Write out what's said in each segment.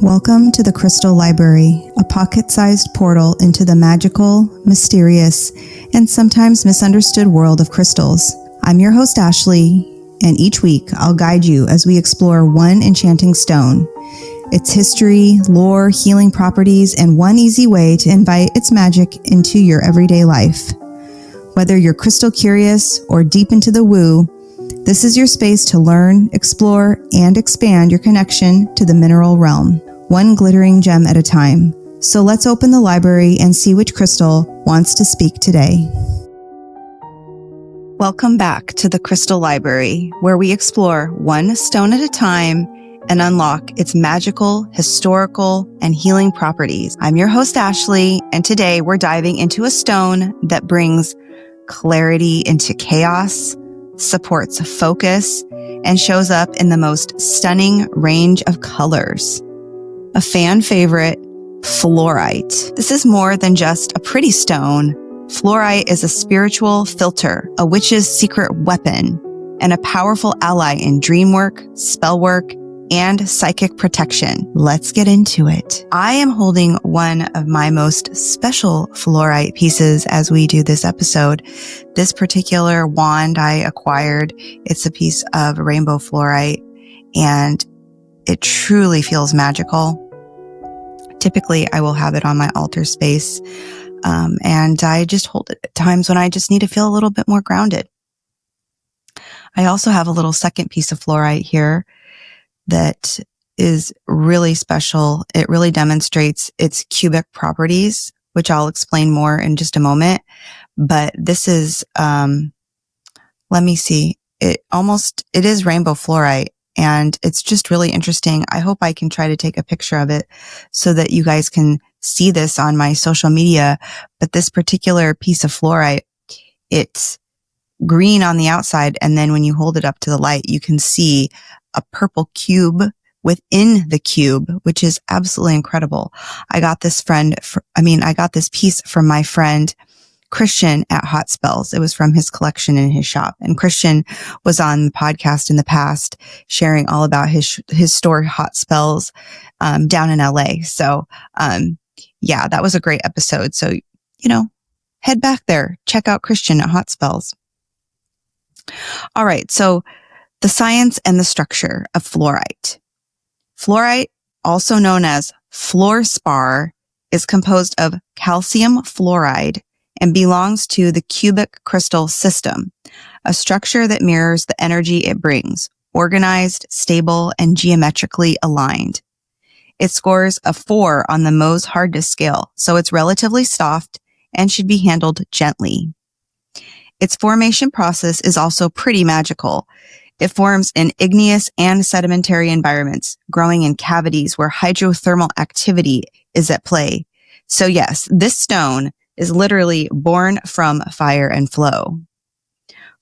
Welcome to the Crystal Library, a pocket-sized portal into the magical, mysterious, and sometimes misunderstood world of crystals. I'm your host, Ashleigh, and each week I'll guide you as we explore one enchanting stone, its history, lore, healing properties, and one easy way to invite its magic into your everyday life. Whether you're crystal curious or deep into the woo, this is your space to learn, explore, and expand your connection to the mineral realm, one glittering gem at a time. So let's open the library and see which crystal wants to speak today. Welcome back to the Crystal Library, where we explore one stone at a time and unlock its magical, historical, and healing properties. I'm your host, Ashleigh, and today we're diving into a stone that brings clarity into chaos, supports focus, and shows up in the most stunning range of colors. A fan favorite, fluorite. This is more than just a pretty stone. Fluorite is a spiritual filter, a witch's secret weapon, and a powerful ally in dreamwork, spellwork, and psychic protection. Let's get into it. I am holding one of my most special fluorite pieces as we do this episode. This particular wand I acquired, it's a piece of rainbow fluorite, and it truly feels magical. Typically, I will have it on my altar space, and I just hold it at times when I just need to feel a little bit more grounded. I also have a little second piece of fluorite here that is really special. It really demonstrates its cubic properties, which I'll explain more in just a moment. But this is, let me see, it is rainbow fluorite, and it's just really interesting. I hope I can try to take a picture of it so that you guys can see this on my social media. But this particular piece of fluorite, it's green on the outside, and then when you hold it up to the light, you can see a purple cube within the cube, which is absolutely incredible. I got this piece from my friend Christian at Hot Spells. It was from his collection in his shop. And Christian was on the podcast in the past, sharing all about his store, Hot Spells, down in LA. So, yeah, that was a great episode. So, head back there, check out Christian at Hot Spells. All right. So, the science and the structure of fluorite. Fluorite, also known as fluorspar, is composed of calcium fluoride and belongs to the cubic crystal system, a structure that mirrors the energy it brings, organized, stable, and geometrically aligned. It scores a 4 on the Mohs hardness scale, so it's relatively soft and should be handled gently. Its formation process is also pretty magical. It forms in igneous and sedimentary environments, growing in cavities where hydrothermal activity is at play. So yes, this stone is literally born from fire and flow.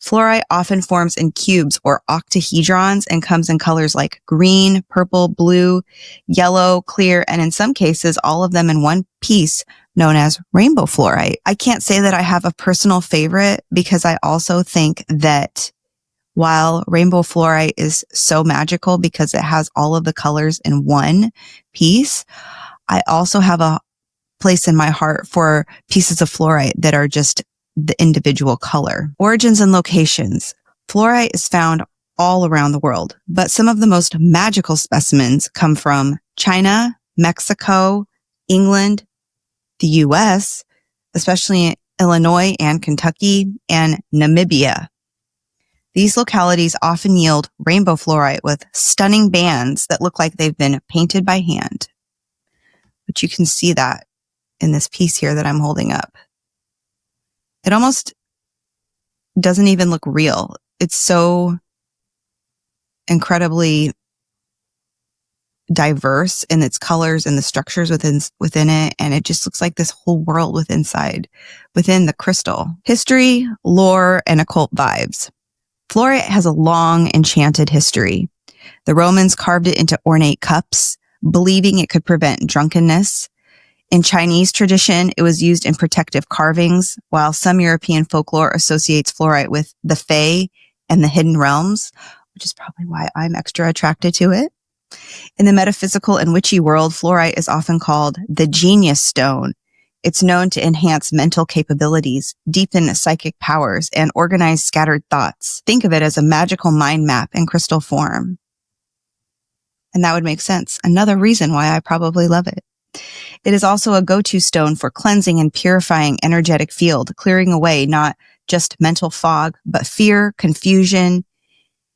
Fluorite often forms in cubes or octahedrons and comes in colors like green, purple, blue, yellow, clear, and in some cases, all of them in one piece known as rainbow fluorite. I can't say that I have a personal favorite because I also think that while rainbow fluorite is so magical because it has all of the colors in one piece, I also have a place in my heart for pieces of fluorite that are just the individual color. Origins and locations. Fluorite is found all around the world, but some of the most magical specimens come from China, Mexico, England, the US, especially Illinois and Kentucky, and Namibia. These localities often yield rainbow fluorite with stunning bands that look like they've been painted by hand. But you can see that in this piece here that I'm holding up. It almost doesn't even look real. It's so incredibly diverse in its colors and the structures within it, and it just looks like this whole world within the crystal. History, lore, and occult vibes. Fluorite has a long, enchanted history. The Romans carved it into ornate cups, believing it could prevent drunkenness. In Chinese tradition, it was used in protective carvings, while some European folklore associates fluorite with the fae and the hidden realms, which is probably why I'm extra attracted to it. In the metaphysical and witchy world, fluorite is often called the genius stone. It's known to enhance mental capabilities, deepen psychic powers, and organize scattered thoughts. Think of it as a magical mind map in crystal form. And that would make sense. Another reason why I probably love it. It is also a go-to stone for cleansing and purifying energetic field, clearing away not just mental fog, but fear, confusion,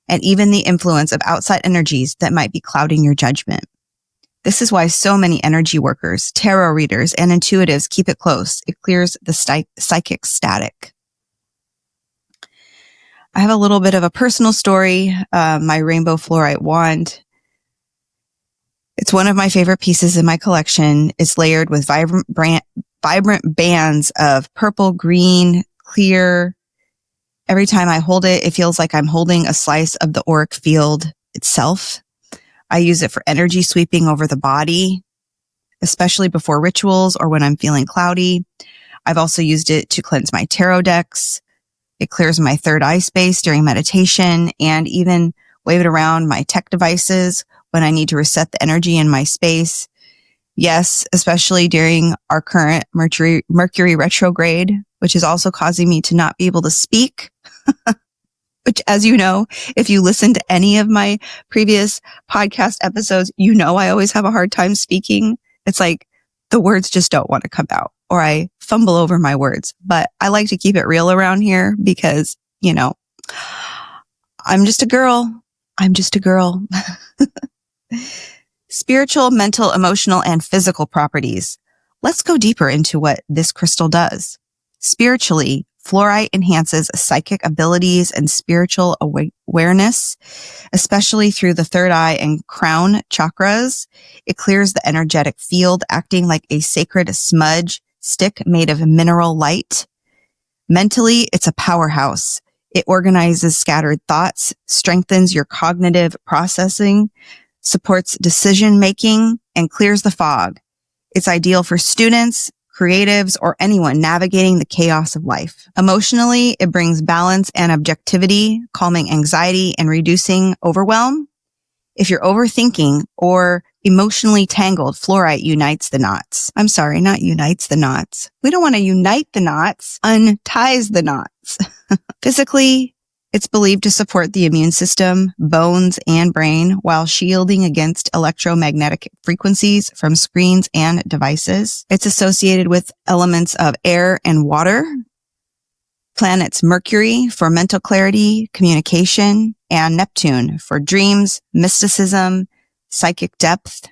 and even the influence of outside energies that might be clouding your judgment. This is why so many energy workers, tarot readers, and intuitives keep it close. It clears the psychic static. I have a little bit of a personal story. My rainbow fluorite wand. It's one of my favorite pieces in my collection. It's layered with vibrant bands of purple, green, clear. Every time I hold it, it feels like I'm holding a slice of the auric field itself. I use it for energy sweeping over the body, especially before rituals or when I'm feeling cloudy. I've also used it to cleanse my tarot decks. It clears my third eye space during meditation, and even wave it around my tech devices when I need to reset the energy in my space. Yes, especially during our current Mercury retrograde, which is also causing me to not be able to speak. Which, as you know, if you listen to any of my previous podcast episodes, you know I always have a hard time speaking. It's like the words just don't want to come out, or I fumble over my words. But I like to keep it real around here because, you know, I'm just a girl. Spiritual, mental, emotional, and physical properties. Let's go deeper into what this crystal does. Spiritually, fluorite enhances psychic abilities and spiritual awareness, especially through the third eye and crown chakras. It clears the energetic field, acting like a sacred smudge stick made of mineral light. Mentally, it's a powerhouse. It organizes scattered thoughts, strengthens your cognitive processing, supports decision-making, and clears the fog. It's ideal for students, creatives, or anyone navigating the chaos of life. Emotionally, it brings balance and objectivity, calming anxiety and reducing overwhelm. If you're overthinking or emotionally tangled, fluorite unites the knots. I'm sorry, not unites the knots. We don't want to unite the knots, unties the knots. Physically, it's believed to support the immune system, bones, and brain while shielding against electromagnetic frequencies from screens and devices. It's associated with elements of air and water, planets Mercury for mental clarity, communication, and Neptune for dreams, mysticism, psychic depth.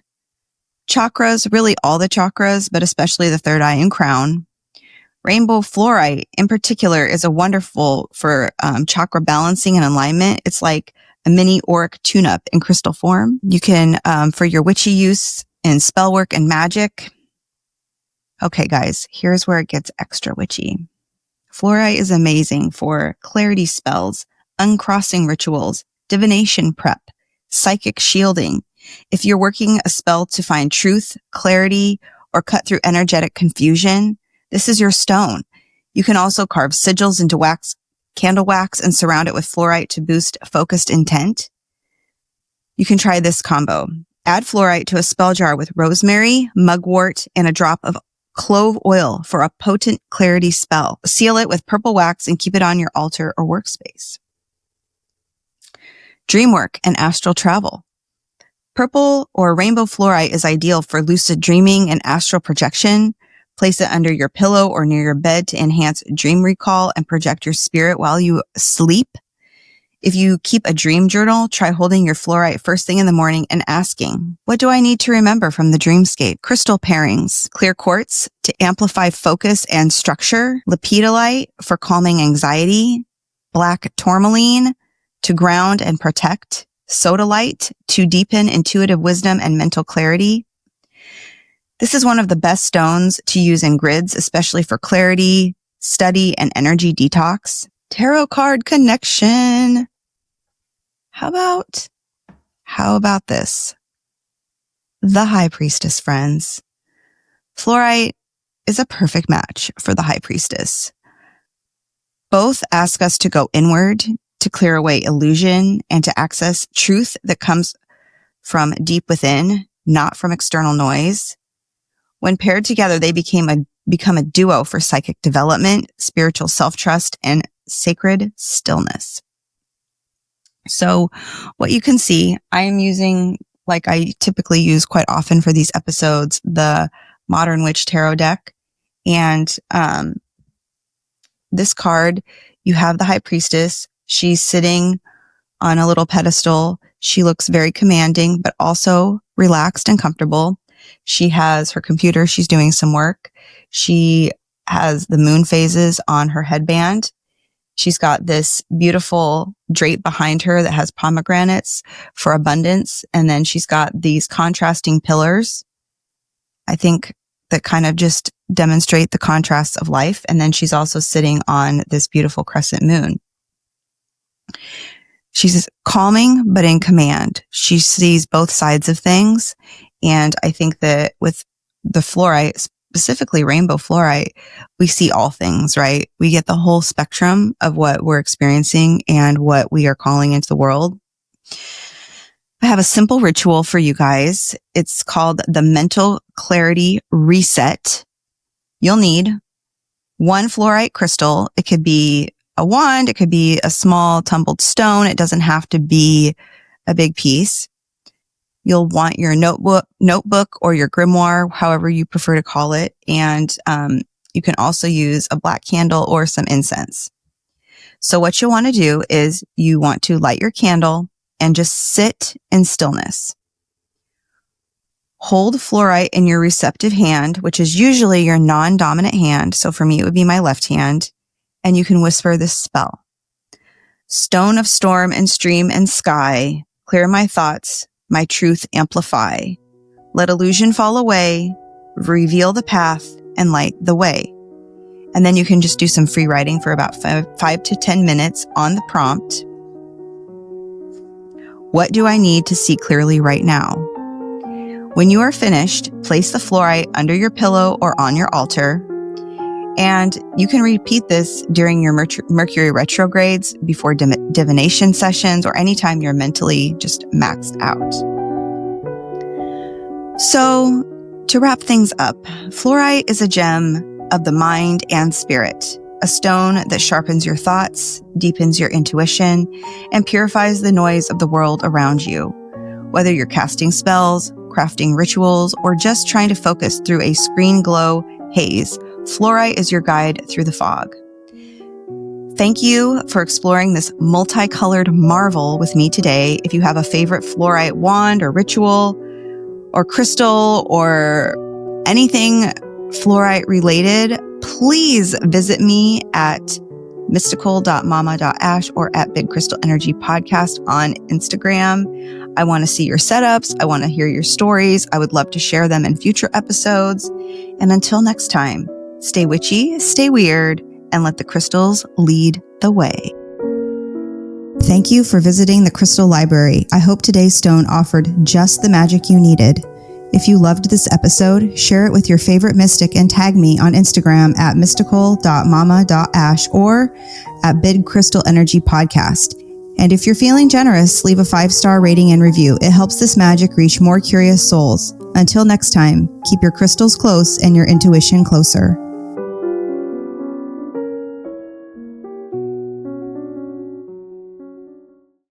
Chakras, really all the chakras, but especially the third eye and crown. Rainbow fluorite in particular is a wonderful for chakra balancing and alignment. It's like a mini auric tune-up in crystal form. You can, for your witchy use in spellwork and magic. Okay, guys, here's where it gets extra witchy. Fluorite is amazing for clarity spells, uncrossing rituals, divination prep, psychic shielding. If you're working a spell to find truth, clarity, or cut through energetic confusion, this is your stone. You can also carve sigils into candle wax and surround it with fluorite to boost focused intent. You can try this combo. Add fluorite to a spell jar with rosemary, mugwort, and a drop of clove oil for a potent clarity spell. Seal it with purple wax and keep it on your altar or workspace. Dreamwork and astral travel. Purple or rainbow fluorite is ideal for lucid dreaming and astral projection. Place it under your pillow or near your bed to enhance dream recall and project your spirit while you sleep. If you keep a dream journal, try holding your fluorite first thing in the morning and asking, what do I need to remember from the dreamscape? Crystal pairings, clear quartz to amplify focus and structure, lepidolite for calming anxiety, black tourmaline to ground and protect, sodalite to deepen intuitive wisdom and mental clarity. This is one of the best stones to use in grids, especially for clarity, study, and energy detox. Tarot card connection. How about this? The High Priestess, friends. Fluorite is a perfect match for the High Priestess. Both ask us to go inward, to clear away illusion, and to access truth that comes from deep within, not from external noise. When paired together, they become a duo for psychic development, spiritual self-trust, and sacred stillness. So what you can see, I am using, like I typically use quite often for these episodes, the Modern Witch Tarot deck. And this card, you have the High Priestess. She's sitting on a little pedestal. She looks very commanding, but also relaxed and comfortable. She has her computer. She's doing some work. She has the moon phases on her headband. She's got this beautiful drape behind her that has pomegranates for abundance. And then she's got these contrasting pillars, I think, that kind of just demonstrate the contrasts of life. And then she's also sitting on this beautiful crescent moon. She's calming, but in command. She sees both sides of things. And I think that with the fluorite, specifically rainbow fluorite, we see all things, right? We get the whole spectrum of what we're experiencing and what we are calling into the world. I have a simple ritual for you guys. It's called the Mental Clarity Reset. You'll need one fluorite crystal. It could be a wand. It could be a small tumbled stone. It doesn't have to be a big piece. You'll want your notebook or your grimoire, however you prefer to call it. And you can also use a black candle or some incense. So what you want to do is you want to light your candle and just sit in stillness. Hold fluorite in your receptive hand, which is usually your non-dominant hand. So for me, it would be my left hand. And you can whisper this spell. Stone of storm and stream and sky, clear my thoughts, my truth amplify. Let illusion fall away, reveal the path, and light the way. And then you can just do some free writing for about 5 to 10 minutes on the prompt. What do I need to see clearly right now? When you are finished, place the fluorite under your pillow or on your altar. And you can repeat this during your Mercury retrogrades, before divination sessions, or anytime you're mentally just maxed out. So, to wrap things up, fluorite is a gem of the mind and spirit, a stone that sharpens your thoughts, deepens your intuition, and purifies the noise of the world around you. Whether you're casting spells, crafting rituals, or just trying to focus through a screen glow haze, fluorite is your guide through the fog. Thank you for exploring this multicolored marvel with me today. If you have a favorite fluorite wand or ritual or crystal or anything fluorite related, please visit me at mystical.mama.ash or at Big Crystal Energy Podcast on Instagram. I want to see your setups. I want to hear your stories. I would love to share them in future episodes. And until next time, stay witchy, stay weird, and let the crystals lead the way. Thank you for visiting the Crystal Library. I hope today's stone offered just the magic you needed. If you loved this episode, share it with your favorite mystic and tag me on Instagram at mystical.mama.ash or at Big Crystal Energy Podcast. And if you're feeling generous, leave a 5-star rating and review. It helps this magic reach more curious souls. Until next time, keep your crystals close and your intuition closer.